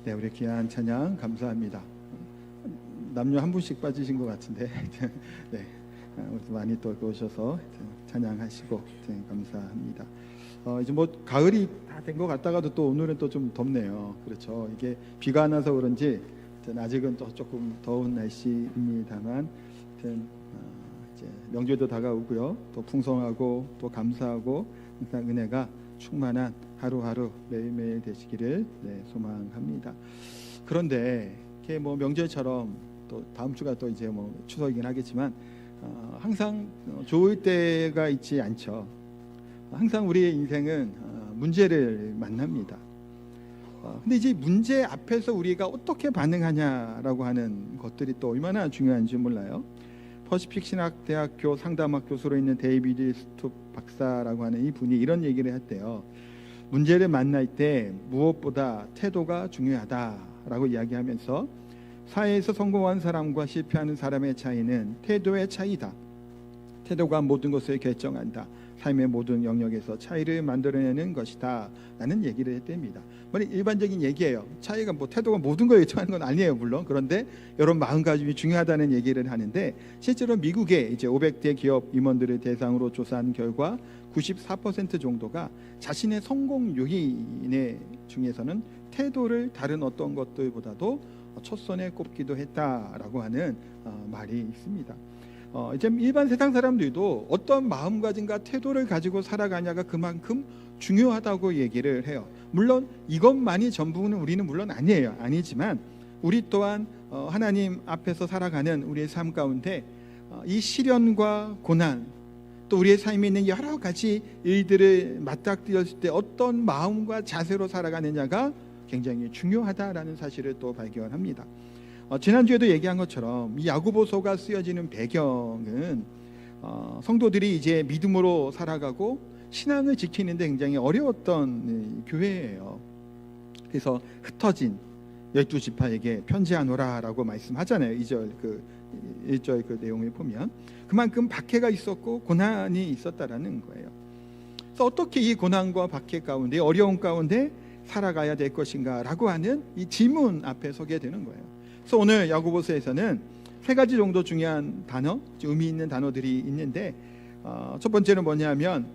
네, 우리 귀한 찬양 감사합니다. 남녀 한 분씩 빠지신 것 같은데 네, 많이 또 오셔서 찬양하시고 감사합니다. 이제 뭐 가을이 다 된 것 같다가도 또 오늘은 또 좀 덥네요. 그렇죠. 이게 비가 안 와서 그런지 아직은 또 조금 더운 날씨입니다만 이제 명절도 다가오고요. 또 풍성하고 또 감사하고 항상 은혜가 충만한 하루하루 매일매일 되시기를 소망합니다. 그런데 이렇게 뭐 명절처럼 또 다음 주가 또 이제 뭐 추석이긴 하겠지만 항상 좋을 때가 있지 않죠. 항상 우리의 인생은 문제를 만납니다. 근데 이제 문제 앞에서 우리가 어떻게 반응하냐라고 하는 것들이 또 얼마나 중요한지 몰라요. 퍼시픽 신학대학교 상담학 교수로 있는 데이비드 스투 박사라고 하는 이 분이 이런 얘기를 했대요. 문제를 만날 때 무엇보다 태도가 중요하다라고 이야기하면서 사회에서 성공한 사람과 실패하는 사람의 차이는 태도의 차이다. 태도가 모든 것을 결정한다. 삶의 모든 영역에서 차이를 만들어내는 것이다 라는 얘기를 했답니다. 일반적인 얘기예요. 차이가 뭐 태도가 모든 걸 결정하는 건 아니에요, 물론. 그런데 이런 마음가짐이 중요하다는 얘기를 하는데, 실제로 미국의 이제 500대 기업 임원들을 대상으로 조사한 결과 94% 정도가 자신의 성공 요인의 중에서는 태도를 다른 어떤 것들보다도 첫선에 꼽기도 했다라고 하는 말이 있습니다. 이제 일반 세상 사람들도 어떤 마음가짐과 태도를 가지고 살아가냐가 그만큼 중요하다고 얘기를 해요. 물론 이것만이 전부는 우리는 물론 아니지만 우리 또한 하나님 앞에서 살아가는 우리의 삶 가운데 이 시련과 고난, 또 우리의 삶에 있는 여러 가지 일들을 맞닥뜨렸을 때 어떤 마음과 자세로 살아가느냐가 굉장히 중요하다라는 사실을 또 발견합니다. 지난주에도 얘기한 것처럼 이 야고보서가 쓰여지는 배경은 성도들이 이제 믿음으로 살아가고 신앙을 지키는데 굉장히 어려웠던 교회예요. 그래서 흩어진 12지파에게 편지하노라라고 말씀하잖아요. 1절 그 내용을 보면 그만큼 박해가 있었고 고난이 있었다라는 거예요. 그래서 어떻게 이 고난과 박해 가운데, 어려운 가운데 살아가야 될 것인가 라고 하는 이 질문 앞에 서게 되는 거예요. 그래서 오늘 야고보서에서는 세 가지 정도 중요한 단어, 의미 있는 단어들이 있는데 첫 번째는 뭐냐면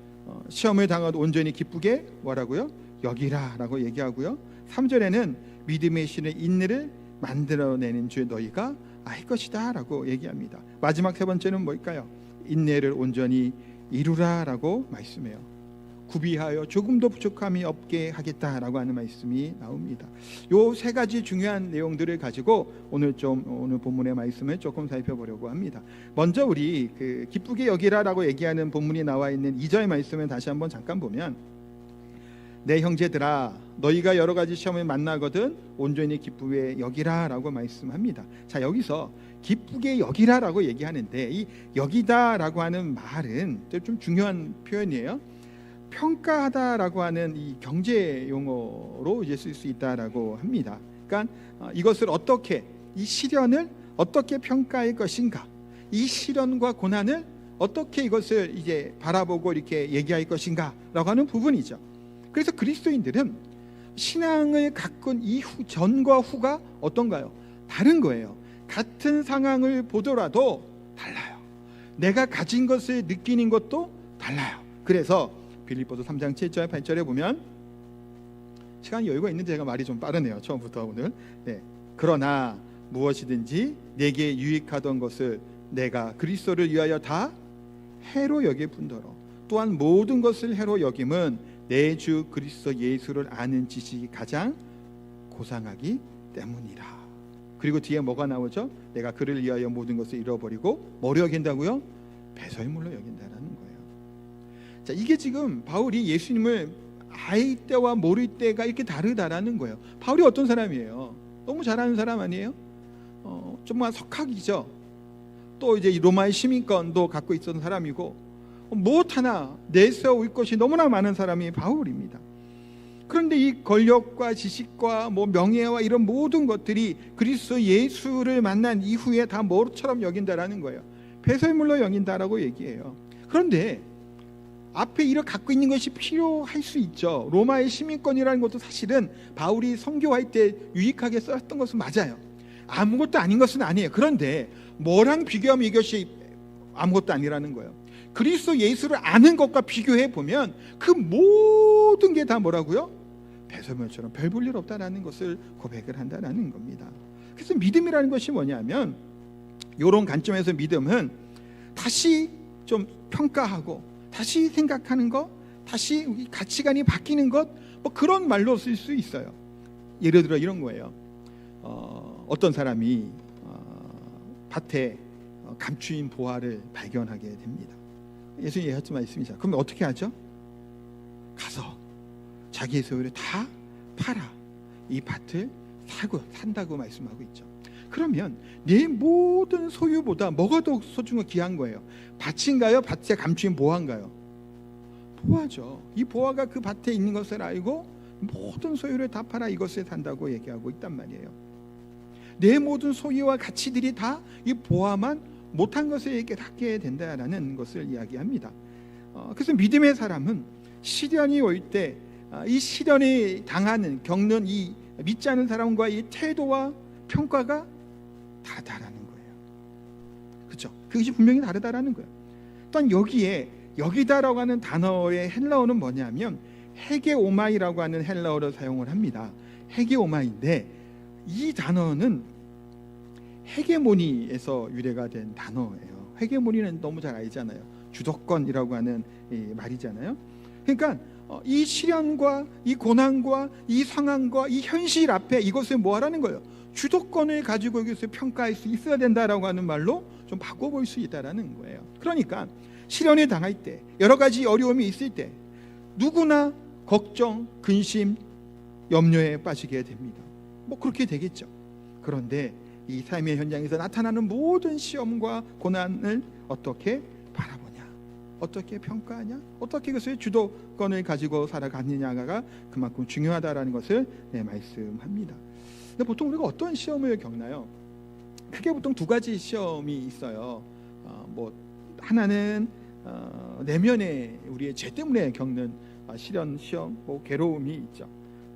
시험을 당하도 온전히 기쁘게 뭐라고요? 여기라 라고 얘기하고요. 3절에는 믿음의 신의 인내를 만들어내는 줄 너희가 알 것이다 라고 얘기합니다. 마지막 세 번째는 뭘까요? 인내를 온전히 이루라 라고 말씀해요. 구비하여 조금도 부족함이 없게 하겠다라고 하는 말씀이 나옵니다. 요 세 가지 중요한 내용들을 가지고 오늘 본문의 말씀을 조금 살펴보려고 합니다. 먼저 우리 기쁘게 여기라라고 얘기하는 본문이 나와 있는 2절 말씀을 다시 한번 잠깐 보면, 내 형제들아 너희가 여러 가지 시험을 만나거든 온전히 기쁘게 여기라라고 말씀합니다. 자, 여기서 기쁘게 여기라라고 얘기하는데 이 여기다라고 하는 말은 좀 중요한 표현이에요. 평가하다라고 하는 이 경제 용어로 이제 쓸 수 있다라고 합니다. 그러니까 이것을 어떻게, 이 시련을 어떻게 평가할 것인가, 이 시련과 고난을 어떻게 이것을 이제 바라보고 이렇게 얘기할 것인가라고 하는 부분이죠. 그래서 그리스도인들은 신앙을 가꾼 이후, 전과 후가 어떤가요? 다른 거예요. 같은 상황을 보더라도 달라요. 내가 가진 것을 느끼는 것도 달라요. 그래서 빌립보서 3장 7절 8절에 보면, 시간이 여유가 있는데 제가 말이 좀 빠르네요, 처음부터 오늘. 그러나 무엇이든지 내게 유익하던 것을 내가 그리스도를 위하여 다 해로 여길 뿐더러 또한 모든 것을 해로 여김은 내 주 그리스도 예수를 아는 지식이 가장 고상하기 때문이라. 그리고 뒤에 뭐가 나오죠? 내가 그를 위하여 모든 것을 잃어버리고 뭐로 여긴다고요? 배설물로 여긴다라는 거예요. 자, 이게 지금 바울이 예수님을 알 때와 모를 때가 이렇게 다르다라는 거예요. 바울이 어떤 사람이에요? 너무 잘하는 사람 아니에요? 정말 석학이죠. 또 이제 로마의 시민권도 갖고 있었던 사람이고, 무엇 하나 내세울 것이 너무나 많은 사람이 바울입니다. 그런데 이 권력과 지식과 뭐 명예와 이런 모든 것들이 그리스도 예수를 만난 이후에 다 뭐처럼 여긴다라는 거예요. 배설물로 여긴다라고 얘기해요. 그런데 앞에 이를 갖고 있는 것이 필요할 수 있죠. 로마의 시민권이라는 것도 사실은 바울이 선교할 때 유익하게 썼던 것은 맞아요. 아무것도 아닌 것은 아니에요. 그런데 뭐랑 비교하면 이것이 아무것도 아니라는 거예요. 그리스도 예수를 아는 것과 비교해 보면 그 모든 게 다 뭐라고요? 배설물처럼 별 볼 일 없다라는 것을 고백을 한다라는 겁니다. 그래서 믿음이라는 것이 뭐냐면, 이런 관점에서 믿음은 다시 좀 평가하고 다시 생각하는 것, 다시 가치관이 바뀌는 것, 뭐 그런 말로 쓸 수 있어요. 예를 들어 이런 거예요. 어떤 사람이 밭에 감추인 보화를 발견하게 됩니다. 예수님이 얘기했던 말씀이죠. 그럼 어떻게 하죠? 가서 자기의 소유를 다 팔아 이 밭을 산다고 말씀하고 있죠. 그러면 내 모든 소유보다 뭐가 더 소중하고 귀한 거예요? 밭인가요? 밭에 감추인 보화인가요? 보화죠. 이 보화가 그 밭에 있는 것을 알고 모든 소유를 다 팔아 이것을 산다고 얘기하고 있단 말이에요. 내 모든 소유와 가치들이 다 이 보화만 못한 것을 깨닫게 된다라는 것을 이야기합니다. 그래서 믿음의 사람은 시련이 올 때 이 시련이 겪는 이 믿지 않은 사람과 이 태도와 평가가 다르다라는 거예요. 그렇죠? 그것이 분명히 다르다라는 거예요. 또한 여기다라고 하는 단어의 헬라어는 뭐냐면 헤게오마이라고 하는 헬라어를 사용을 합니다. 헤게오마인데 이 단어는 헤게모니에서 유래가 된 단어예요. 헤게모니는 너무 잘 알잖아요. 주도권이라고 하는 말이잖아요. 그러니까 이 시련과 이 고난과 이 상황과 이 현실 앞에 이것을 뭐 하라는 거예요? 주도권을 가지고 이것을 평가할 수 있어야 된다라고 하는 말로 좀 바꿔볼 수 있다라는 거예요. 그러니까 시련에 당할 때, 여러 가지 어려움이 있을 때 누구나 걱정, 근심, 염려에 빠지게 됩니다. 뭐 그렇게 되겠죠. 그런데 이 삶의 현장에서 나타나는 모든 시험과 고난을 어떻게 바라보냐, 어떻게 평가하냐, 어떻게 그것의 주도권을 가지고 살아가느냐가 그만큼 중요하다라는 것을 말씀합니다. 근데 보통 우리가 어떤 시험을 겪나요? 크게 보통 두 가지 시험이 있어요. 뭐 하나는 내면에 우리의 죄 때문에 겪는 시험, 뭐 괴로움이 있죠.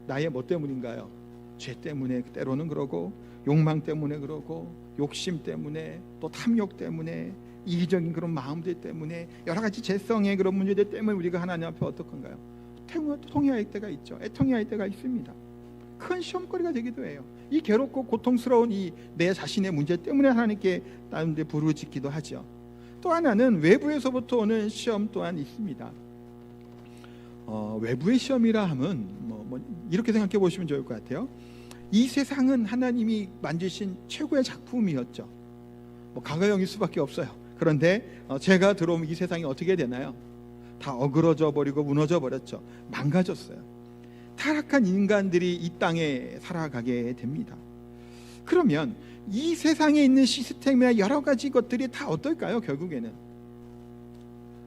나의 뭐 때문인가요? 죄 때문에 때로는 그러고, 욕망 때문에 그러고, 욕심 때문에, 또 탐욕 때문에, 이기적인 그런 마음들 때문에, 여러 가지 죄성의 그런 문제들 때문에 우리가 하나님 앞에 어떡한가요? 통회할 때가 있죠. 애통해할 때가 있습니다. 큰 시험거리가 되기도 해요. 이 괴롭고 고통스러운 이 내 자신의 문제 때문에 하나님께 나름대 부르짖기도 하죠. 또 하나는 외부에서부터 오는 시험 또한 있습니다. 외부의 시험이라 하면 뭐 이렇게 생각해 보시면 좋을 것 같아요. 이 세상은 하나님이 만드신 최고의 작품이었죠. 뭐 가가형일 수밖에 없어요. 그런데 죄가 들어오면 이 세상이 어떻게 되나요? 다 어그러져 버리고 무너져 버렸죠. 망가졌어요. 타락한 인간들이 이 땅에 살아가게 됩니다. 그러면 이 세상에 있는 시스템이나 여러 가지 것들이 다 어떨까요? 결국에는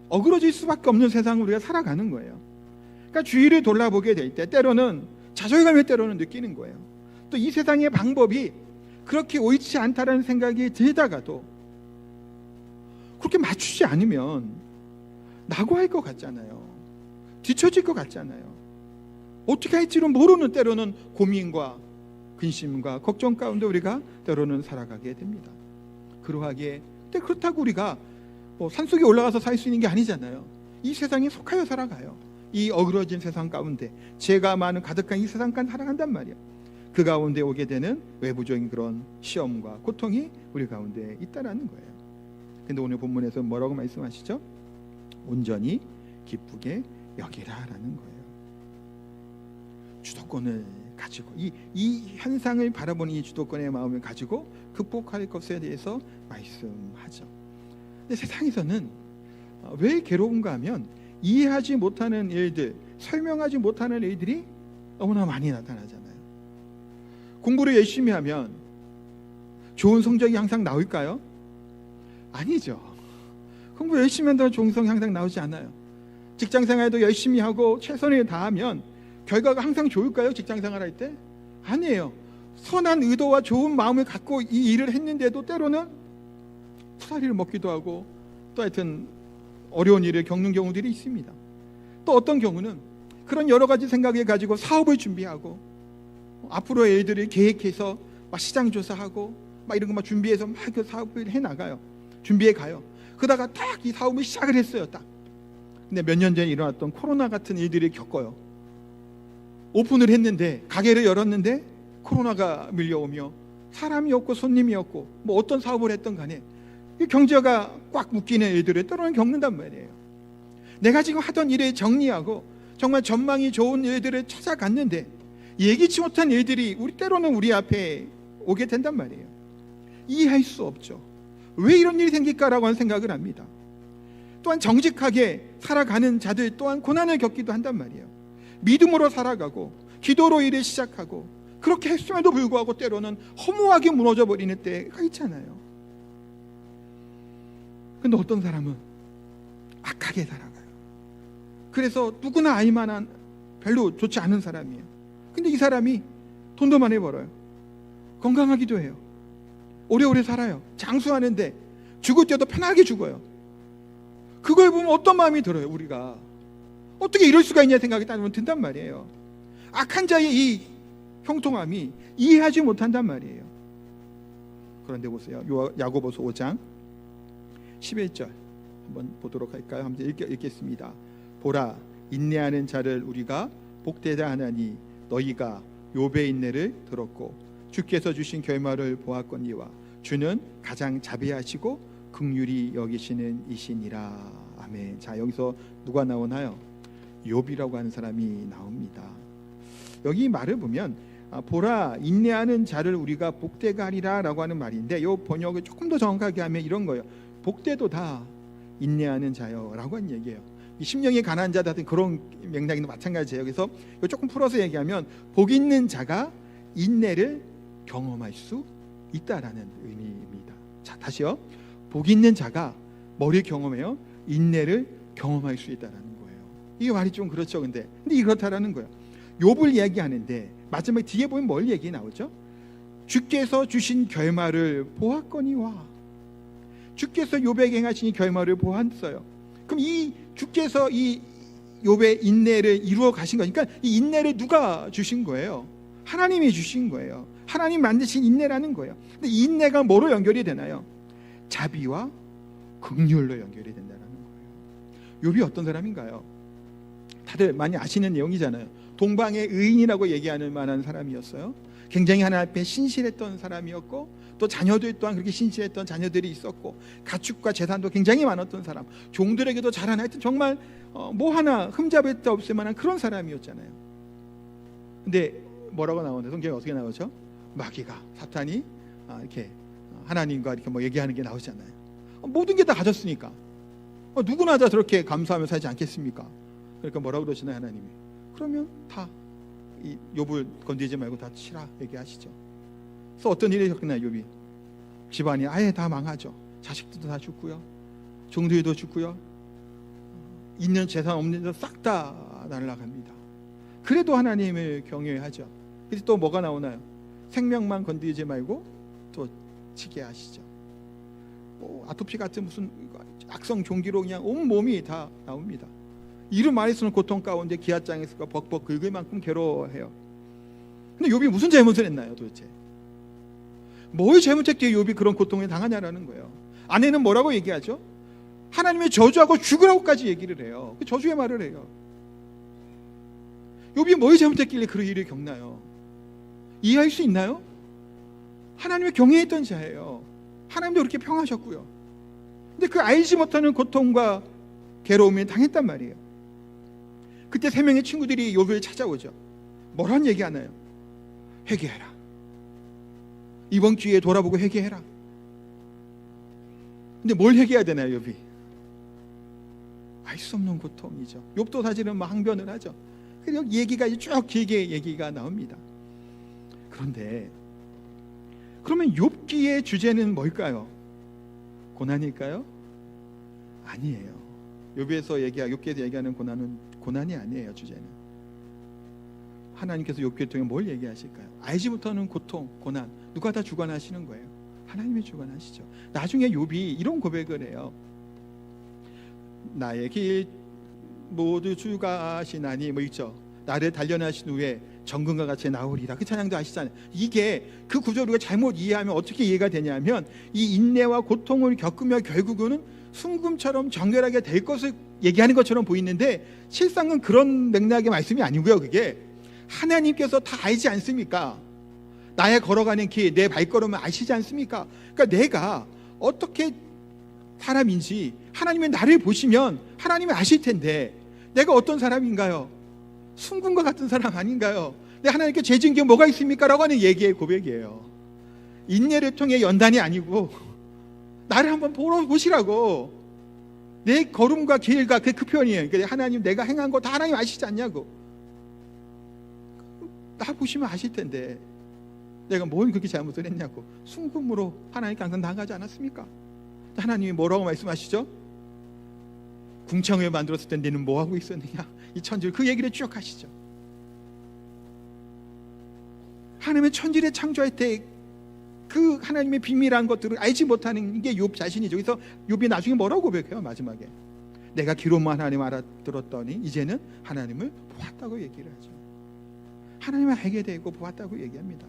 어그러질 수밖에 없는 세상을 우리가 살아가는 거예요. 그러니까 주위를 돌아보게 될 때 때로는 좌절감을 때로는 느끼는 거예요. 또 이 세상의 방법이 그렇게 옳지 않다라는 생각이 들다가도 그렇게 맞추지 않으면 낙오할 것 같잖아요. 뒤처질 것 같잖아요. 어떻게 할지는 모르는 때로는 고민과 근심과 걱정 가운데 우리가 때로는 살아가게 됩니다. 그러하기에 근데 그렇다고 우리가 산속에 올라가서 살 수 있는 게 아니잖아요. 이 세상에 속하여 살아가요. 이 어그러진 세상 가운데 죄가 많은 가득한 이 세상 가운데 살아간단 말이에요. 그 가운데 오게 되는 외부적인 그런 시험과 고통이 우리 가운데 있다라는 거예요. 근데 오늘 본문에서 뭐라고 말씀하시죠? 온전히 기쁘게 여기라라는 거예요. 주도권을 가지고 이 현상을 바라보는 이 주도권의 마음을 가지고 극복할 것에 대해서 말씀하죠. 근데 세상에서는 왜 괴로운가 하면 이해하지 못하는 일들, 설명하지 못하는 일들이 너무나 많이 나타나잖아요. 공부를 열심히 하면 좋은 성적이 항상 나올까요? 아니죠. 공부 열심히 한다고 좋은 성적이 항상 나오지 않아요. 직장생활도 열심히 하고 최선을 다하면 결과가 항상 좋을까요? 직장생활 할 때? 아니에요. 선한 의도와 좋은 마음을 갖고 이 일을 했는데도 때로는 쿠사리를 먹기도 하고 또 하여튼 어려운 일을 겪는 경우들이 있습니다. 또 어떤 경우는 그런 여러 가지 생각을 가지고 사업을 준비하고 앞으로의 일들을 계획해서 막 시장 조사하고 막 이런 거 막 준비해서 막 그 사업을 해 나가요. 준비해 가요. 그러다가 딱 이 사업을 시작을 했어요. 딱. 근데 몇 년 전에 일어났던 코로나 같은 일들을 겪어요. 오픈을 했는데, 가게를 열었는데 코로나가 밀려오며 사람이 없고 손님이 없고 뭐 어떤 사업을 했던 간에 이 경제가 꽉 묶이는 일들을 때로는 겪는단 말이에요. 내가 지금 하던 일을 정리하고 정말 전망이 좋은 일들을 찾아갔는데 예기치 못한 일들이 때로는 우리 앞에 오게 된단 말이에요. 이해할 수 없죠. 왜 이런 일이 생길까라고 하는 생각을 합니다. 또한 정직하게 살아가는 자들 또한 고난을 겪기도 한단 말이에요. 믿음으로 살아가고 기도로 일을 시작하고 그렇게 했음에도 불구하고 때로는 허무하게 무너져 버리는 때가 있잖아요. 근데 어떤 사람은 악하게 살아가요. 그래서 누구나 알만한 별로 좋지 않은 사람이에요. 근데 이 사람이 돈도 많이 벌어요. 건강하기도 해요. 오래오래 살아요. 장수하는데 죽을 때도 편하게 죽어요. 그걸 보면 어떤 마음이 들어요? 우리가 어떻게 이럴 수가 있냐 생각이 든단 말이에요. 악한 자의 이 형통함이 이해하지 못한단 말이에요. 그런데 보세요. 야고보서 5장 11절 한번 보도록 할까요? 한번 읽겠습니다. 보라, 인내하는 자를 우리가 복되다 하나니 너희가 욥의 인내를 들었고 주께서 주신 결말을 보았거니와 주는 가장 자비하시고 긍휼히 여기시는 이시니라. 아멘. 자, 여기서 누가 나오나요? 욥이라고 하는 사람이 나옵니다. 여기 말을 보면 보라, 인내하는 자를 우리가 복되가 하리라 라고 하는 말인데 이 번역을 조금 더 정확하게 하면 이런 거예요. 복되도다 인내하는 자요 라고 하는 얘기예요. 심령이 가난한 자다 같은 그런 맥락도 마찬가지예요. 그래서 조금 풀어서 얘기하면 복 있는 자가 인내를 경험할 수 있다라는 의미입니다. 자, 다시요. 복 있는 자가 뭐를 경험해요? 인내를 경험할 수 있다라는 거예요. 이게 말이 좀 그렇죠. 근데 이게 그렇다라는 거예요. 욥을 얘기하는데 마지막에 뒤에 보면 뭘 얘기 나오죠? 주께서 주신 결말을 보았거니와. 주께서 욥에게 행하신 이 결말을 보았어요. 그럼 이 주께서 이 욥의 인내를 이루어 가신 거니까 이 인내를 누가 주신 거예요? 하나님이 주신 거예요. 하나님 만드신 인내라는 거예요. 근데 이 인내가 뭐로 연결이 되나요? 자비와 긍휼로 연결이 된다는 거예요. 욥이 어떤 사람인가요? 다들 많이 아시는 내용이잖아요. 동방의 의인이라고 얘기하는 만한 사람이었어요. 굉장히 하나님 앞에 신실했던 사람이었고 또 자녀들 또한 그렇게 신실했던 자녀들이 있었고 가축과 재산도 굉장히 많았던 사람, 종들에게도 잘하나 하여튼 정말 뭐 하나 흠잡을 데 없을 만한 그런 사람이었잖아요. 근데 뭐라고 나오는데 성경에 어떻게 나오죠? 마귀가 사탄이 이렇게 하나님과 이렇게 뭐 얘기하는 게 나오잖아요. 모든 게 다 가졌으니까 누구나 다 저렇게 감사하며 살지 않겠습니까? 그러니까 뭐라고 그러시나요? 하나님이 그러면 다 이 욥을 건드리지 말고 다 치라 얘기하시죠. 그래서 어떤 일이 겪나요? 욥이 집안이 아예 다 망하죠. 자식들도 다 죽고요, 종들도 죽고요, 있는 재산 없는 데 싹 다 날아갑니다. 그래도 하나님을 경외하죠. 그래서 또 뭐가 나오나요? 생명만 건드리지 말고 또 치게 하시죠. 뭐 아토피 같은 무슨 악성 종기로 그냥 온 몸이 다 나옵니다. 이름 많이 쓰는 고통 가운데 기아장에서 벅벅 긁을 만큼 괴로워해요. 근데 욥이 무슨 잘못을 했나요 도대체? 뭘 잘못했기에 욥이 그런 고통에 당하냐라는 거예요. 아내는 뭐라고 얘기하죠? 하나님의 저주하고 죽으라고까지 얘기를 해요. 그 저주의 말을 해요. 욥이 뭘 잘못했길래 그런 일을 겪나요? 이해할 수 있나요? 하나님의 경외했던 자예요. 하나님도 그렇게 평하셨고요. 근데 그 알지 못하는 고통과 괴로움에 당했단 말이에요. 그때 세 명의 친구들이 욥을 찾아오죠. 뭐란 얘기 하나요? 회개해라. 이번 기회에 돌아보고 회개해라. 근데 뭘 회개해야 되나요, 욥이? 알 수 없는 고통이죠. 욥도 사실은 막 항변을 하죠. 그리고 얘기가 쭉 길게 얘기가 나옵니다. 그런데 그러면 욥기의 주제는 뭘까요? 고난일까요? 아니에요. 욥기에서 얘기하는 고난은 고난이 아니에요. 주제는 하나님께서 욥기를 통해 뭘 얘기하실까요? 알지 못하는 고통, 고난 누가 다 주관하시는 거예요? 하나님이 주관하시죠. 나중에 욥이 이런 고백을 해요. 나의 길 모두 주가 아시나니 뭐 있죠. 나를 단련하신 후에 정금과 같이 나오리라. 그 찬양도 아시잖아요. 이게 그 구절을 우리가 잘못 이해하면 어떻게 이해가 되냐면 이 인내와 고통을 겪으며 결국은 순금처럼 정결하게 될 것을 얘기하는 것처럼 보이는데 실상은 그런 맥락의 말씀이 아니고요. 그게 하나님께서 다 알지 않습니까? 나의 걸어가는 길, 내 발걸음을 아시지 않습니까? 그러니까 내가 어떻게 사람인지 하나님이 나를 보시면 하나님이 아실 텐데 내가 어떤 사람인가요? 순금과 같은 사람 아닌가요? 내 하나님께 죄진 게 뭐가 있습니까? 라고 하는 얘기의 고백이에요. 인내를 통해 연단이 아니고 나를 한번 보시라고. 내 걸음과 길과 그 표현이에요. 그러니까 하나님 내가 행한 거 다 하나님 아시지 않냐고. 나 보시면 아실 텐데 내가 뭘 그렇게 잘못을 했냐고. 순금으로 하나님께 항상 나가지 않았습니까? 하나님이 뭐라고 말씀하시죠? 궁창을 만들었을 때 너는 뭐하고 있었느냐. 이 천지를 그 얘기를 쭉 하시죠. 하나님의 천지를 창조할 때 그 하나님의 비밀한 것들을 알지 못하는 게 욥 자신이죠. 그래서 욥이 나중에 뭐라고 고백해요? 마지막에 내가 귀로만 하나님 알아들었더니 이제는 하나님을 보았다고 얘기를 하죠. 하나님을 알게 되고 보았다고 얘기합니다.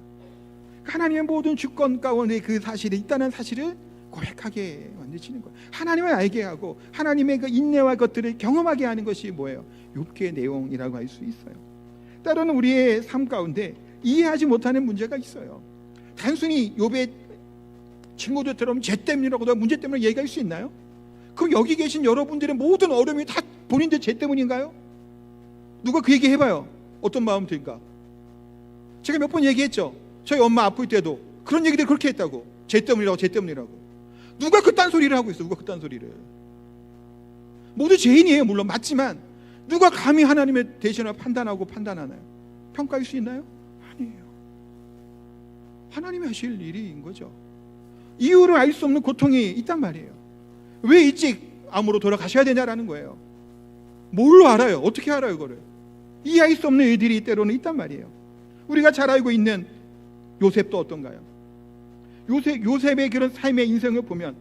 하나님의 모든 주권 가운데 그 사실이 있다는 사실을 고백하게 만드시는 거예요. 하나님을 알게 하고 하나님의 그 인내와 것들을 경험하게 하는 것이 뭐예요? 욥기의 내용이라고 할 수 있어요. 때로는 우리의 삶 가운데 이해하지 못하는 문제가 있어요. 단순히 욥의 친구들처럼 죄 때문이라고 문제 때문에 얘기할 수 있나요? 그럼 여기 계신 여러분들의 모든 어려움이 다 본인들 죄 때문인가요? 누가 그 얘기 해봐요. 어떤 마음 들까? 제가 몇 번 얘기했죠. 저희 엄마 아플 때도 그런 얘기들 그렇게 했다고. 죄 때문이라고, 죄 때문이라고. 누가 그딴 소리를 하고 있어? 누가 그딴 소리를. 모두 죄인이에요. 물론 맞지만 누가 감히 하나님의 대신을 판단하고 판단하나요? 평가할 수 있나요? 아니에요. 하나님이 하실 일인 거죠. 이유를 알 수 없는 고통이 있단 말이에요. 왜 일찍 암으로 돌아가셔야 되냐라는 거예요. 뭘로 알아요? 어떻게 알아요? 그거를 이해할 수 없는 일들이 때로는 있단 말이에요. 우리가 잘 알고 있는 요셉도 어떤가요? 요셉의 그런 삶의 인생을 보면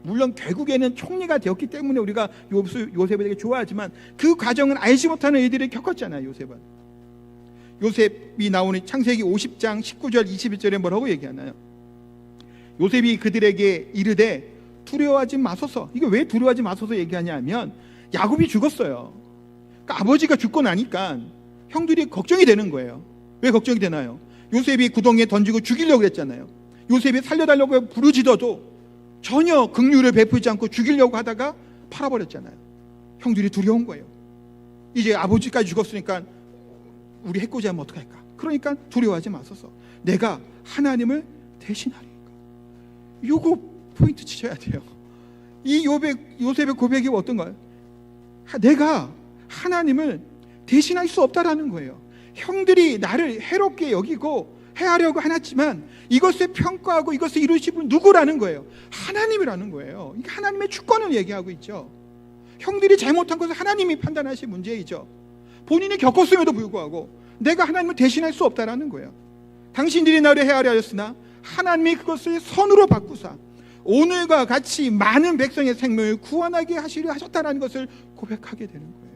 물론 결국에는 총리가 되었기 때문에 우리가 요셉에 되게 좋아하지만 그 과정은 알지 못하는 일들을 겪었잖아요. 요셉이 나오는 창세기 50장 19절 21절에 뭐라고 얘기하나요? 요셉이 그들에게 이르되 두려워하지 마소서. 이게 왜 두려워하지 마소서 얘기하냐면 야곱이 죽었어요. 그러니까 아버지가 죽고 나니까 형들이 걱정이 되는 거예요. 왜 걱정이 되나요? 요셉이 구덩이에 던지고 죽이려고 했잖아요. 요셉이 살려달라고 부르짖어도 전혀 긍휼을 베풀지 않고 죽이려고 하다가 팔아버렸잖아요. 형들이 두려운 거예요. 이제 아버지까지 죽었으니까 우리 해코지 하면 어떡할까? 그러니까 두려워하지 마소서. 내가 하나님을 대신하리까. 요거 포인트 치셔야 돼요. 이 요셉의 고백이 어떤가요? 내가 하나님을 대신할 수 없다라는 거예요. 형들이 나를 해롭게 여기고 해하려고 하지만 이것을 평가하고 이것을 이루실 분 누구라는 거예요? 하나님이라는 거예요. 이게 하나님의 주권을 얘기하고 있죠. 형들이 잘못한 것을 하나님이 판단하실 문제이죠. 본인이 겪었음에도 불구하고 내가 하나님을 대신할 수 없다라는 거예요. 당신들이 나를 해하려 하였으나 하나님이 그것을 선으로 바꾸사 오늘과 같이 많은 백성의 생명을 구원하게 하시려 하셨다라는 것을 고백하게 되는 거예요.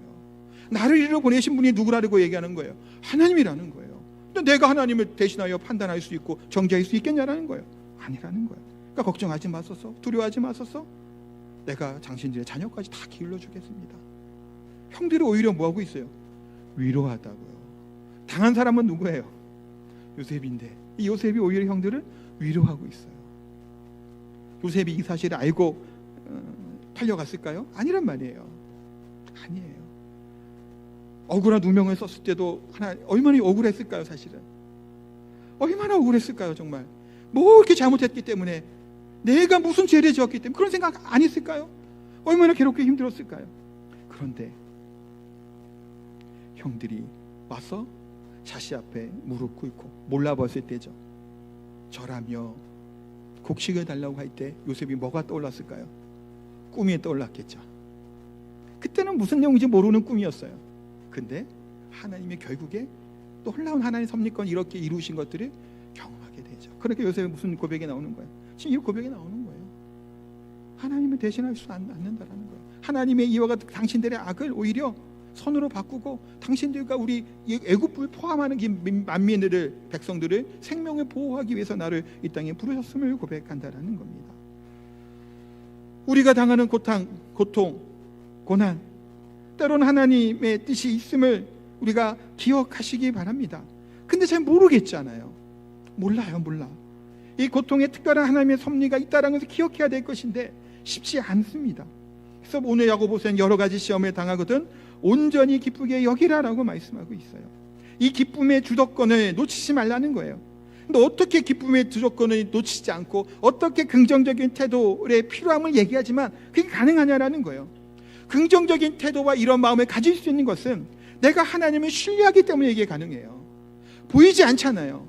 나를 이리로 보내신 분이 누구라고 얘기하는 거예요? 하나님이라는 거예요. 근데 내가 하나님을 대신하여 판단할 수 있고 정죄할 수 있겠냐라는 거예요. 아니라는 거예요. 그러니까 걱정하지 마소서, 두려워하지 마소서. 내가 당신들의 자녀까지 다 기울여 주겠습니다. 형들이 오히려 뭐하고 있어요? 위로하다고요. 당한 사람은 누구예요? 요셉인데 이 요셉이 오히려 형들을 위로하고 있어요. 요셉이 이 사실을 알고 팔려갔을까요? 아니란 말이에요. 아니에요. 억울한 누명을 썼을 때도 얼마나 억울했을까요? 사실은 얼마나 억울했을까요? 정말 뭐 이렇게 잘못했기 때문에, 내가 무슨 죄를 지었기 때문에 그런 생각 안 했을까요? 얼마나 괴롭게 힘들었을까요? 그런데 형들이 와서 자식 앞에 무릎 꿇고 몰라봤을 때죠. 절하며 곡식을 달라고 할 때 요셉이 뭐가 떠올랐을까요? 꿈이 떠올랐겠죠. 그때는 무슨 내용인지 모르는 꿈이었어요. 근데 하나님이 결국에 놀라운 하나님의 섭리권 이렇게 이루신 것들을 경험하게 되죠. 그렇게 요셉의 무슨 고백이 나오는 거예요? 지금 이 고백이 나오는 거예요. 하나님을 대신할 수 않는다라는 거예요. 하나님의 이와 같은 당신들의 악을 오히려 선으로 바꾸고 당신들과 우리 애굽을 포함하는 이 만민들을, 백성들을 생명을 보호하기 위해서 나를 이 땅에 부르셨음을 고백한다라는 겁니다. 우리가 당하는 고통, 고난, 때로는 하나님의 뜻이 있음을 우리가 기억하시기 바랍니다. 근데 잘 모르겠잖아요. 몰라. 이 고통에 특별한 하나님의 섭리가 있다는 것을 기억해야 될 것인데 쉽지 않습니다. 그래서 오늘 야고보서는 여러 가지 시험에 당하거든 온전히 기쁘게 여기라라고 말씀하고 있어요. 이 기쁨의 주도권을 놓치지 말라는 거예요. 근데 어떻게 기쁨의 주도권을 놓치지 않고 어떻게 긍정적인 태도의 필요함을 얘기하지만 그게 가능하냐라는 거예요. 긍정적인 태도와 이런 마음을 가질 수 있는 것은 내가 하나님을 신뢰하기 때문에 이게 가능해요. 보이지 않잖아요.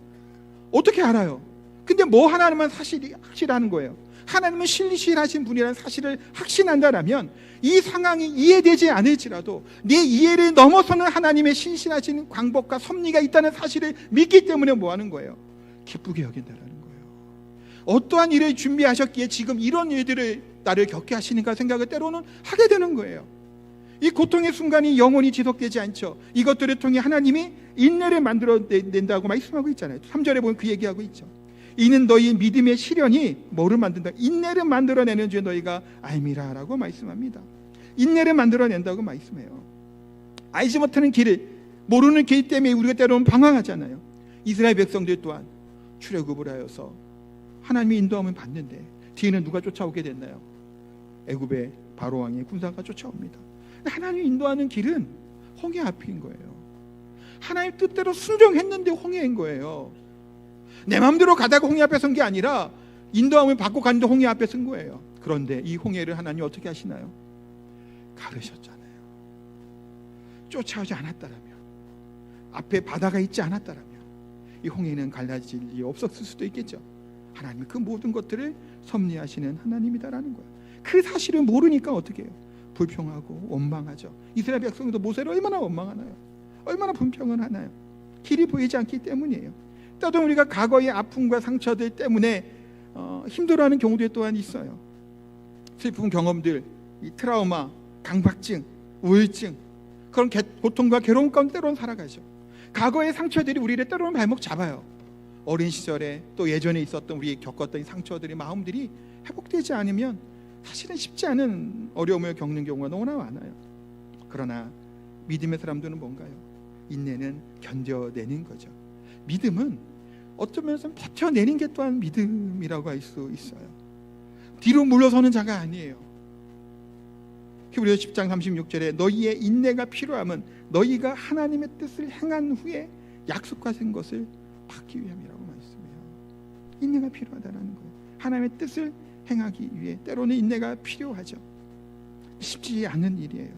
어떻게 알아요? 근데 뭐 하나님은 확실하는 거예요. 하나님은 신실하신 분이라는 사실을 확신한다라면 이 상황이 이해되지 않을지라도 내 이해를 넘어서는 하나님의 신실하신 광복과 섭리가 있다는 사실을 믿기 때문에 뭐 하는 거예요? 기쁘게 여긴다라는 거예요. 어떠한 일을 준비하셨기에 지금 이런 일들을 나를 겪게 하시는가 생각을 때로는 하게 되는 거예요. 이 고통의 순간이 영원히 지속되지 않죠. 이것들을 통해 하나님이 인내를 만들어낸다고 말씀하고 있잖아요. 3절에 보면 그 얘기하고 있죠. 이는 너희 믿음의 시련이 뭐를 만든다? 인내를 만들어내는 줄 너희가 알미라 라고 말씀합니다. 인내를 만들어낸다고 말씀해요. 알지 못하는 길을, 모르는 길 때문에 우리가 때로는 방황하잖아요. 이스라엘 백성들 또한 출애굽을 하여서 하나님의 인도함을 받는데 뒤에는 누가 쫓아오게 됐나요? 애굽의 바로왕의 군사가 쫓아옵니다. 하나님이 인도하는 길은 홍해 앞인 거예요. 하나님 뜻대로 순종했는데 홍해인 거예요. 내 마음대로 가다가 홍해 앞에 선 게 아니라 인도함을 받고 갔는데 홍해 앞에 선 거예요. 그런데 이 홍해를 하나님 어떻게 하시나요? 가르셨잖아요. 쫓아오지 않았다라면, 앞에 바다가 있지 않았다라면 이 홍해는 갈라질 일이 없었을 수도 있겠죠. 하나님이 그 모든 것들을 섭리하시는 하나님이다라는 거예요. 그 사실을 모르니까 어떻게 해요? 불평하고 원망하죠. 이스라엘 백성도 모세를 얼마나 원망하나요? 얼마나 불평을 하나요? 길이 보이지 않기 때문이에요. 또한 우리가 과거의 아픔과 상처들 때문에 힘들어하는 경우도 또한 있어요. 슬픈 경험들, 이 트라우마, 강박증, 우울증, 그런 고통과 괴로움 가운데 때로는 살아가죠. 과거의 상처들이 우리를 때로는 발목 잡아요. 어린 시절에 또 예전에 있었던 우리 겪었던 이 상처들이, 마음들이 회복되지 않으면 사실은 쉽지 않은 어려움을 겪는 경우가 너무나 많아요. 그러나 믿음의 사람들은 뭔가요? 인내는 견뎌내는 거죠. 믿음은 어떤 면에서 버텨내는 게 또한 믿음이라고 할 수 있어요. 뒤로 물러서는 자가 아니에요. 히브리서 10장 36절에 너희의 인내가 필요함은 너희가 하나님의 뜻을 행한 후에 약속하신 것을 받기 위함이라고 말씀해요. 인내가 필요하다는 거예요. 하나님의 뜻을 행하기 위해 때로는 인내가 필요하죠. 쉽지 않은 일이에요.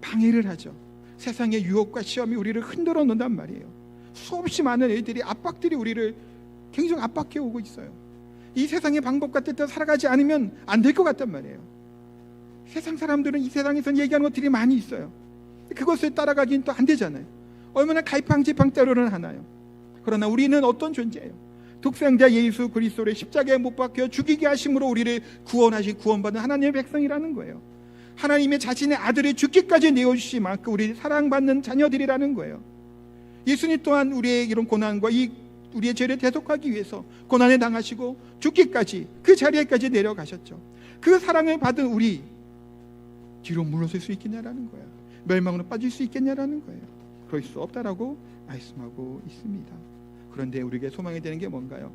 방해를 하죠. 세상의 유혹과 시험이 우리를 흔들어 놓는단 말이에요. 수없이 많은 일들이, 압박들이 우리를 굉장히 압박해 오고 있어요. 이 세상의 방법과 뜻대로 살아가지 않으면 안 될 것 같단 말이에요. 세상 사람들은 이 세상에서 얘기하는 것들이 많이 있어요. 그것을 따라가기는 또 안 되잖아요. 얼마나 갈팡질팡 때로는 하나요. 그러나 우리는 어떤 존재예요? 독생자 예수 그리스도를 십자가에 못 박혀 죽이게 하심으로 우리를 구원받은 하나님의 백성이라는 거예요. 하나님의 자신의 아들을 죽기까지 내어주신 만큼 우리 사랑받는 자녀들이라는 거예요. 예수님 또한 우리의 이런 고난과 우리의 죄를 대속하기 위해서 고난에 당하시고 죽기까지 그 자리에까지 내려가셨죠. 그 사랑을 받은 우리 뒤로 물러설 수 있겠냐라는 거예요. 멸망으로 빠질 수 있겠냐라는 거예요. 그럴 수 없다라고 말씀하고 있습니다. 그런데 우리에게 소망이 되는 게 뭔가요?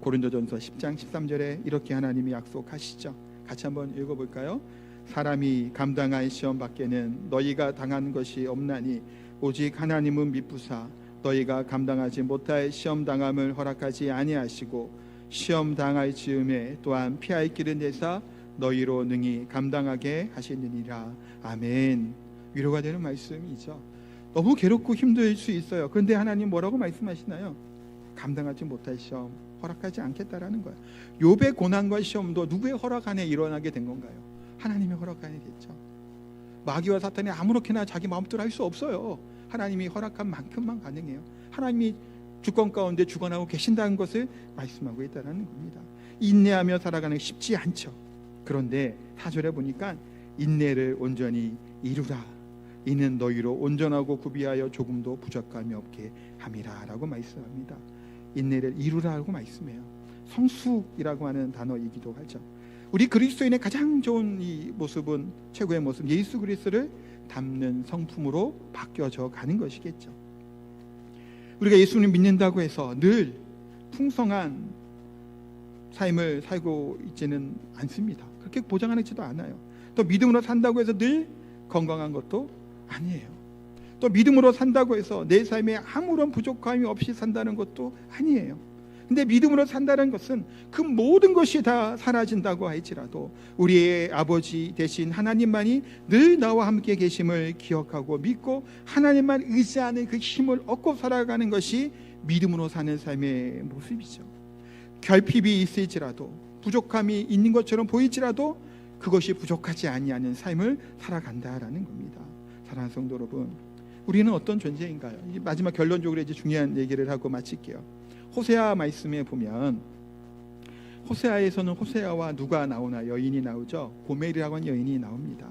고린도전서 10장 13절에 이렇게 하나님이 약속하시죠. 같이 한번 읽어볼까요? 사람이 감당할 시험 밖에는 너희가 당한 것이 없나니 오직 하나님은 미쁘사 너희가 감당하지 못할 시험 당함을 허락하지 아니하시고 시험 당할 즈음에 또한 피할 길은 내사 너희로 능히 감당하게 하시느니라. 아멘. 위로가 되는 말씀이죠. 너무 괴롭고 힘들 수 있어요. 그런데 하나님 뭐라고 말씀하시나요? 감당하지 못할 시험 허락하지 않겠다라는 거예요. 욥의 고난과 시험도 누구의 허락 안에 일어나게 된 건가요? 하나님의 허락 안에 됐죠. 마귀와 사탄이 아무렇게나 자기 마음대로 할 수 없어요. 하나님이 허락한 만큼만 가능해요. 하나님이 주권 가운데 주관하고 계신다는 것을 말씀하고 있다는 겁니다. 인내하며 살아가는 게 쉽지 않죠. 그런데 4절에 보니까 인내를 온전히 이루라. 이는 너희로 온전하고 구비하여 조금도 부족함이 없게 함이라 라고 말씀합니다. 인내를 이루라고 말씀해요. 성숙이라고 하는 단어이기도 하죠. 우리 그리스도인의 가장 좋은 이 모습은, 최고의 모습, 예수 그리스도를 담는 성품으로 바뀌어져 가는 것이겠죠. 우리가 예수님 믿는다고 해서 늘 풍성한 삶을 살고 있지는 않습니다. 그렇게 보장하지도 않아요. 또 믿음으로 산다고 해서 늘 건강한 것도 아니에요. 또 믿음으로 산다고 해서 내 삶에 아무런 부족함이 없이 산다는 것도 아니에요. 근데 믿음으로 산다는 것은 그 모든 것이 다 사라진다고 할지라도 우리의 아버지 되신 하나님만이 늘 나와 함께 계심을 기억하고 믿고 하나님만 의지하는 그 힘을 얻고 살아가는 것이 믿음으로 사는 삶의 모습이죠. 결핍이 있을지라도, 부족함이 있는 것처럼 보일지라도 그것이 부족하지 아니하는 삶을 살아간다라는 겁니다. 사랑하는 성도 여러분, 우리는 어떤 존재인가요? 마지막 결론적으로 이제 중요한 얘기를 하고 마칠게요. 호세아 말씀에 보면, 호세아에서는 호세아와 누가 나오나? 여인이 나오죠. 고멜이라고 하는 여인이 나옵니다.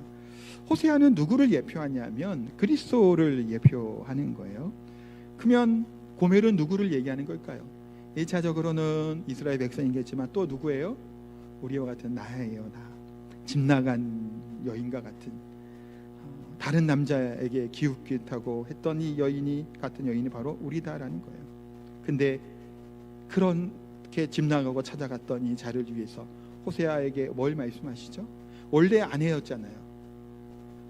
호세아는 누구를 예표하냐면 그리스도를 예표하는 거예요. 그러면 고멜은 누구를 얘기하는 걸까요? 1차적으로는 이스라엘 백성이겠지만 또 누구예요? 우리와 같은 나예요. 나. 집 나간 여인과 같은, 다른 남자에게 기웃기웃하고 했던 이 여인이, 같은 여인이 바로 우리다라는 거예요. 근데 그렇게 집 나가고 찾아갔던 이 자를 위해서 호세아에게 뭘 말씀하시죠? 원래 아내였잖아요.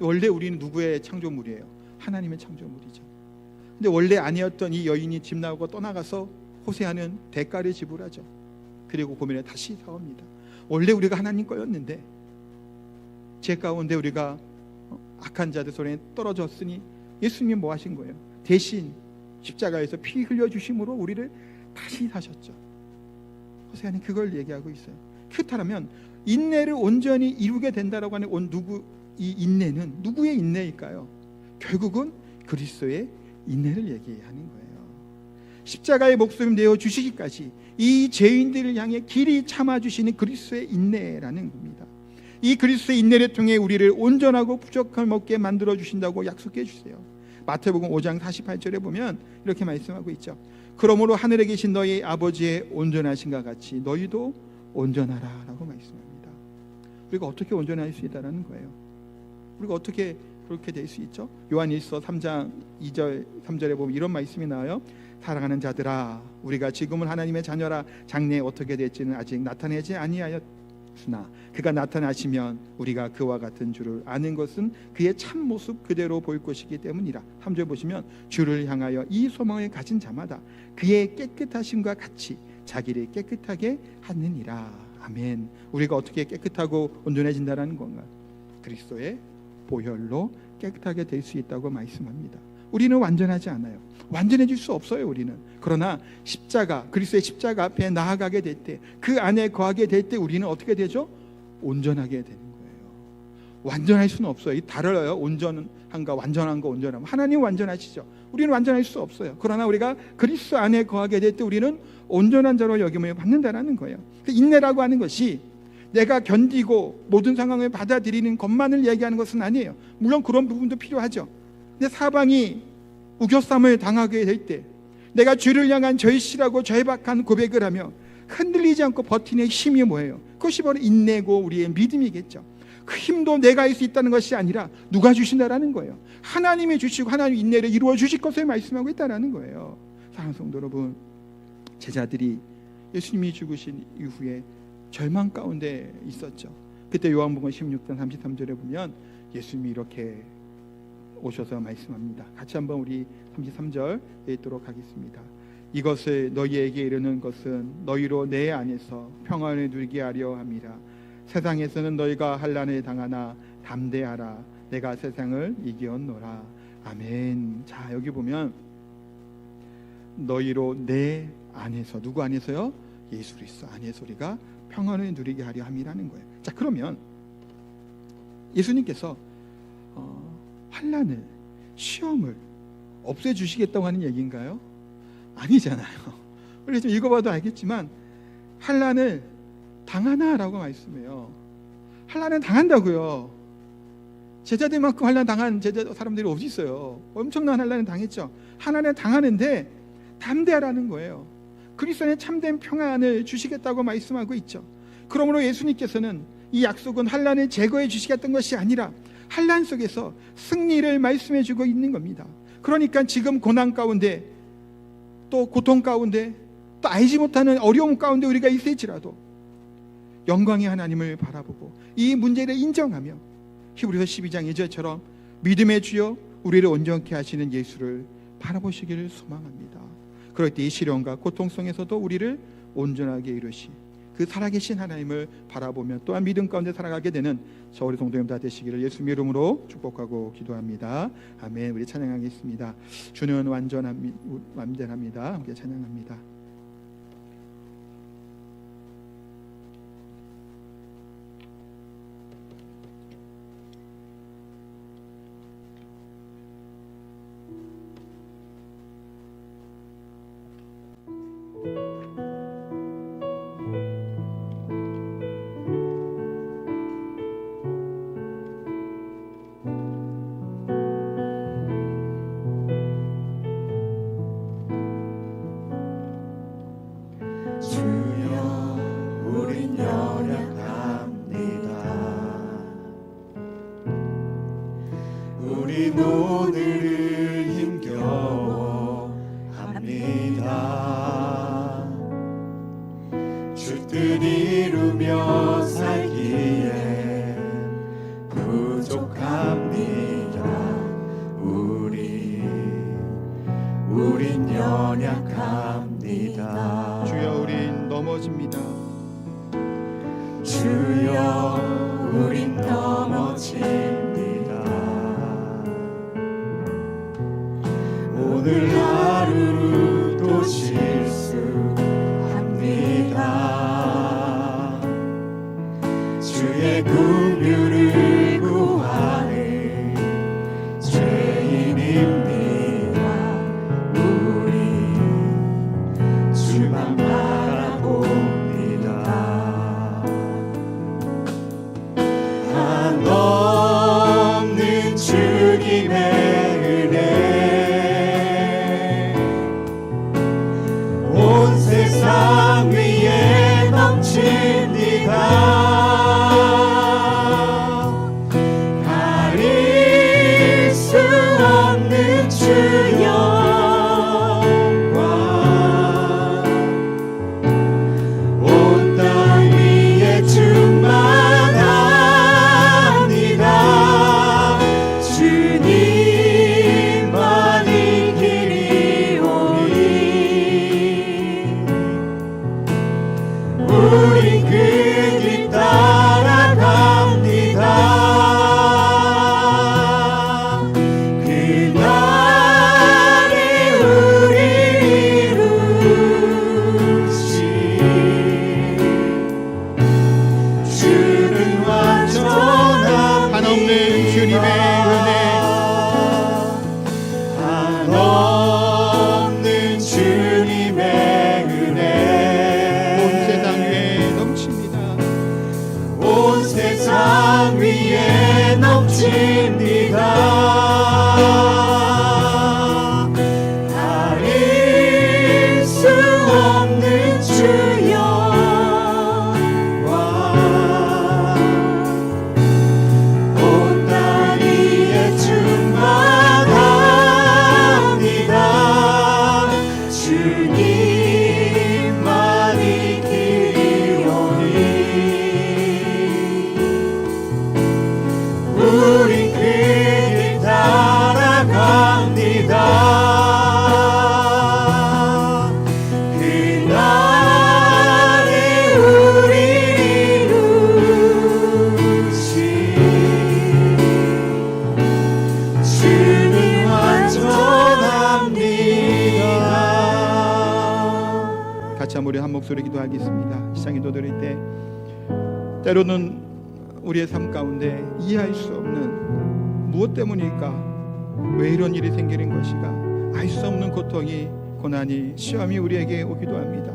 원래 우리는 누구의 창조물이에요? 하나님의 창조물이죠. 근데 원래 아내였던 이 여인이 집 나가고 떠나가서 호세아는 대가를 지불하죠. 그리고 고멜에 다시 사옵니다. 원래 우리가 하나님 거였는데 죄 가운데 우리가 악한 자들 손에 떨어졌으니 예수님 뭐 하신 거예요? 대신 십자가에서 피 흘려주심으로 우리를 다시 사셨죠. 호세아는 그걸 얘기하고 있어요. 그렇다면 인내를 온전히 이루게 된다라고 하는 이 인내는 누구의 인내일까요? 결국은 그리스도의 인내를 얘기하는 거예요. 십자가의 목숨을 내어 주시기까지 이 죄인들을 향해 길이 참아주시는 그리스도의 인내라는 겁니다. 이 그리스도의 인내를 통해 우리를 온전하고 부족함 없게 만들어 주신다고 약속해 주세요. 마태복음 5장 48절에 보면 이렇게 말씀하고 있죠. 그러므로 하늘에 계신 너희 아버지의 온전하신가 같이 너희도 온전하라 라고 말씀합니다. 우리가 어떻게 온전할 수 있다는 거예요? 우리가 어떻게 그렇게 될 수 있죠? 요한일서 3장 2절 3절에 보면 이런 말씀이 나와요. 사랑하는 자들아, 우리가 지금은 하나님의 자녀라 장래에 어떻게 될지는 아직 나타내지 아니하였으나 그가 나타나시면 우리가 그와 같은 줄을 아는 것은 그의 참모습 그대로 보일 것이기 때문이라. 3절 보시면 주를 향하여 이 소망을 가진 자마다 그의 깨끗하심과 같이 자기를 깨끗하게 하느니라. 아멘. 우리가 어떻게 깨끗하고 온전해진다는 건가? 그리스도의 보혈로 깨끗하게 될 수 있다고 말씀합니다. 우리는 완전하지 않아요. 완전해질 수 없어요. 우리는. 그러나 십자가, 그리스도의 십자가 앞에 나아가게 될 때, 그 안에 거하게 될 때 우리는 어떻게 되죠? 온전하게 되는 거예요. 완전할 수는 없어요. 달라요. 온전한가 완전한가 온전함. 하나님 완전하시죠. 우리는 완전할 수 없어요. 그러나 우리가 그리스도 안에 거하게 될 때 우리는 온전한 자로 여김을 받는다라는 거예요. 인내라고 하는 것이 내가 견디고 모든 상황을 받아들이는 것만을 얘기하는 것은 아니에요. 물론 그런 부분도 필요하죠. 근데 사방이 우겨쌈을 당하게 될 때 내가 주를 향한 절실하고 절박한 고백을 하며 흔들리지 않고 버티는 힘이 뭐예요? 그것이 바로 인내고 우리의 믿음이겠죠. 그 힘도 내가 할 수 있다는 것이 아니라 누가 주신다라는 거예요. 하나님이 주시고 하나님 인내를 이루어 주실 것을 말씀하고 있다는 거예요. 사랑하는 성도 여러분, 제자들이 예수님이 죽으신 이후에 절망 가운데 있었죠. 그때 요한복음 16장 33절에 보면 예수님이 이렇게 오셔서 말씀합니다. 같이 한번 우리 33절 읽도록 하겠습니다. 이것을 너희에게 이르는 것은 너희로 내 안에서 평안을 누리게 하려 함이라. 세상에서는 너희가 환난을 당하나 담대하라. 내가 세상을 이기었노라. 아멘. 자, 여기 보면 너희로 내 안에서, 누구 안에서요? 예수 그리스도 안에서 우리가 평안을 누리게 하려 함이라는 거예요. 자, 그러면 예수님께서 환난을, 시험을 없애주시겠다고 하는 얘기인가요? 아니잖아요. 우리가 좀 읽어봐도 알겠지만 환난을 당하나라고 말씀해요. 환난은 당한다고요. 제자들만큼 환난 당한 사람들이 어디 있어요? 엄청난 환난을 당했죠. 환난을 당하는데 담대하라는 거예요. 그리스도 안에 참된 평안을 주시겠다고 말씀하고 있죠. 그러므로 예수님께서는 이 약속은 환난을 제거해 주시겠다는 것이 아니라 환난 속에서 승리를 말씀해 주고 있는 겁니다. 그러니까 지금 고난 가운데, 또 고통 가운데, 또 알지 못하는 어려움 가운데 우리가 있을지라도 영광의 하나님을 바라보고 이 문제를 인정하며 히브리서 12장 2절처럼 믿음의 주여 우리를 온전케 하시는 예수를 바라보시기를 소망합니다. 그럴 때 이 시련과 고통 속에서도 우리를 온전하게 이루시 그 살아계신 하나님을 바라보며 또한 믿음 가운데 살아가게 되는 저 우리 성도님 다 되시기를 예수님의 이름으로 축복하고 기도합니다. 아멘. 우리 찬양하겠습니다. 주는 완전합니다. 함께 찬양합니다. 우린 오늘을 힘겨워합니다. 주 뜻 이루며 살기에 부족합니다. 우린 연약합니다. 주여 우린 넘어집니다. 주여 우린 넘어집니다. 오늘 하루도 실수합니다. 주의 긍휼을 구하는 죄인입니다. 우리 주만 바라봅니다. 한없는 주님의 세상 위에 넘칩니다. 가릴 수 없는 주 영광 온 땅 위에 충만합니다. 주님만이 길이 우리 그 길 따라갑니다. 그날에 우리 이루시 주는 완전한 한없는 주님의 은혜, 한없는 주님의 은혜 온 세상 위에 넘칩니다. 가릴 수 없는 주 영광 온 땅 위에 충만합니다. 주님만이 우린 그 길 따라갑니다. 그날에 우리 이루시 주는 완전합니다. 같이 우리 한 목소리 기도하겠습니다. 시장 기도 드릴 때 때로는 우리의 삶 가운데 이해할 수 없는 무엇 때문일까? 왜 이런 일이 생기는 것인가? 알 수 없는 고통이, 고난이, 시험이 우리에게 오기도 합니다.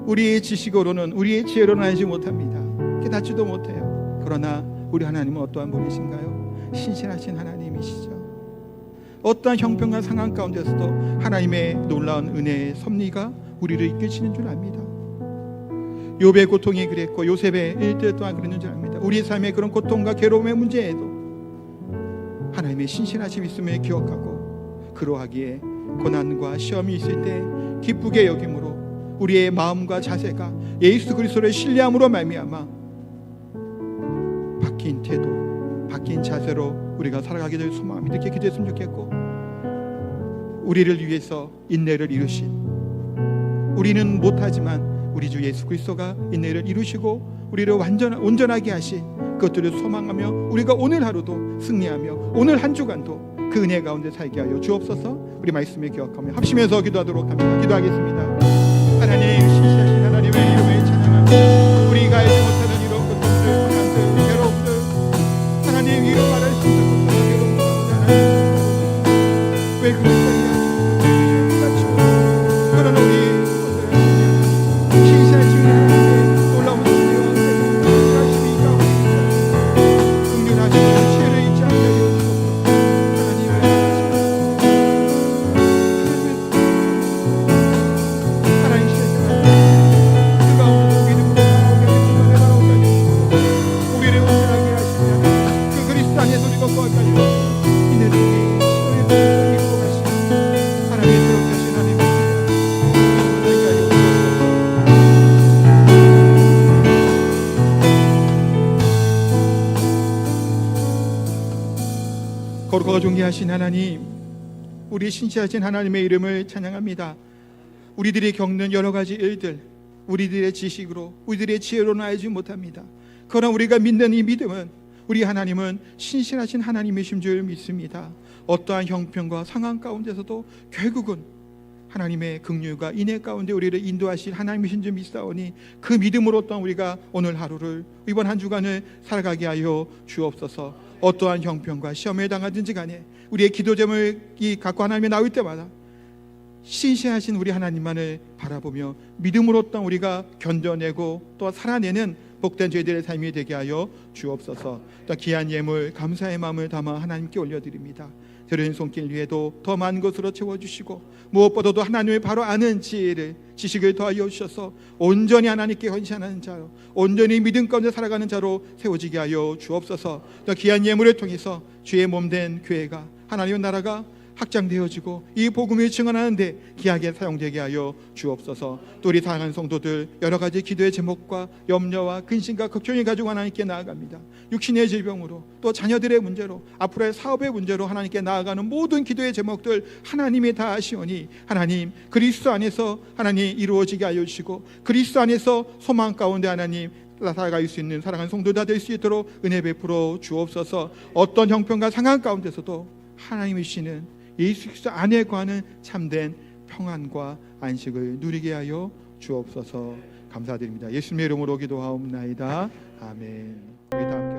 우리의 지식으로는, 우리의 지혜로는 알지 못합니다. 깨닫지도 못해요. 그러나 우리 하나님은 어떠한 분이신가요? 신실하신 하나님이시죠. 어떠한 형편과 상황 가운데서도 하나님의 놀라운 은혜의 섭리가 우리를 이끄시는 줄 압니다. 욥의 고통이 그랬고 요셉의 일들 또한 그랬는 줄 압니다. 우리 삶의 그런 고통과 괴로움의 문제에도 하나님의 신실하심 있음을 기억하고 그러하기에 고난과 시험이 있을 때 기쁘게 여김으로 우리의 마음과 자세가 예수 그리스도를 신뢰함으로 말미암아 바뀐 태도, 바뀐 자세로 우리가 살아가게 될 소망이 이렇게 기도했으면 좋겠고, 우리를 위해서 인내를 이루신, 우리는 못하지만 우리 주 예수 그리스도가 인내를 이루시고 우리를 온전하게 하신 그것들을 소망하며 우리가 오늘 하루도 승리하며 오늘 한 주간도 그 은혜 가운데 살게 하여 주옵소서. 우리 말씀을 기억하며 합심해서 기도하도록 합니다. 기도하겠습니다. 하나님, 신실하신 하나님의 이름을 찬양합니다. 우리가 알지 못하는 이런 고통들, 고난들, 괴로움들, 하나님 이루 말할 수 없는 고통과 괴로움 가운데 하나님 왜 그럴까요? 그러나 우리 신실하신 하나님의 놀라운 은혜와 신실하심이 가운데 긍휼하시고 지혜를 잊지 않게 하여 주옵소서. 하나님 그 가운데 믿음으로 나아오게 하시고 내려오게 하시고 우리를 온전하게 하시며 그 그리스도 안에서 우리가 거하게 하여 이내 중에 시간에 입고 가시고 하나님의 그렇게 하신 하나님의 거룩하고 존귀하신 하나님, 우리 신실하신 하나님의 이름을 찬양합니다. 우리들이 겪는 여러 가지 일들, 우리들의 지식으로, 우리들의 지혜로는 알지 못합니다. 그러나 우리가 믿는 이 믿음은 우리 하나님은 신실하신 하나님이신 줄 믿습니다. 어떠한 형편과 상황 가운데서도 결국은 하나님의 긍휼과 인애 가운데 우리를 인도하실 하나님이신 줄 믿사오니 그 믿음으로 또한 우리가 오늘 하루를, 이번 한 주간을 살아가게 하여 주옵소서. 어떠한 형편과 시험에 당하든지 간에 우리의 기도 제목이 갖고 하나님에 나올 때마다 신실하신 우리 하나님만을 바라보며 믿음으로 또한 우리가 견뎌내고 또 살아내는 복된 저희들의 삶이 되게 하여 주옵소서. 또 귀한 예물 감사의 마음을 담아 하나님께 올려드립니다. 드린 손길 위에도 더 많은 것으로 채워주시고 무엇보다도 하나님을 바로 아는 지혜를, 지식을 더하여 주셔서 온전히 하나님께 헌신하는 자로, 온전히 믿음 가운데 살아가는 자로 세워지게 하여 주옵소서. 또 귀한 예물을 통해서 주의 몸된 교회가, 하나님의 나라가 확장되어지고 이 복음을 증언하는데 귀하게 사용되게 하여 주옵소서. 또 우리 사랑하는 성도들 여러 가지 기도의 제목과 염려와 근심과 걱정을 가지고 하나님께 나아갑니다. 육신의 질병으로, 또 자녀들의 문제로, 앞으로의 사업의 문제로 하나님께 나아가는 모든 기도의 제목들 하나님이 다 아시오니 하나님 그리스도 안에서 하나님 이루어지게 하여 주시고 그리스도 안에서 소망 가운데 하나님 살아갈 수 있는 사랑하는 성도 다 될 수 있도록 은혜 베풀어 주옵소서. 어떤 형편과 상황 가운데서도 하나님이시는 예수 그리스도 안에 거하는 참된 평안과 안식을 누리게 하여 주옵소서. 감사드립니다. 예수님의 이름으로 기도하옵나이다. 아멘. 우리 다 함께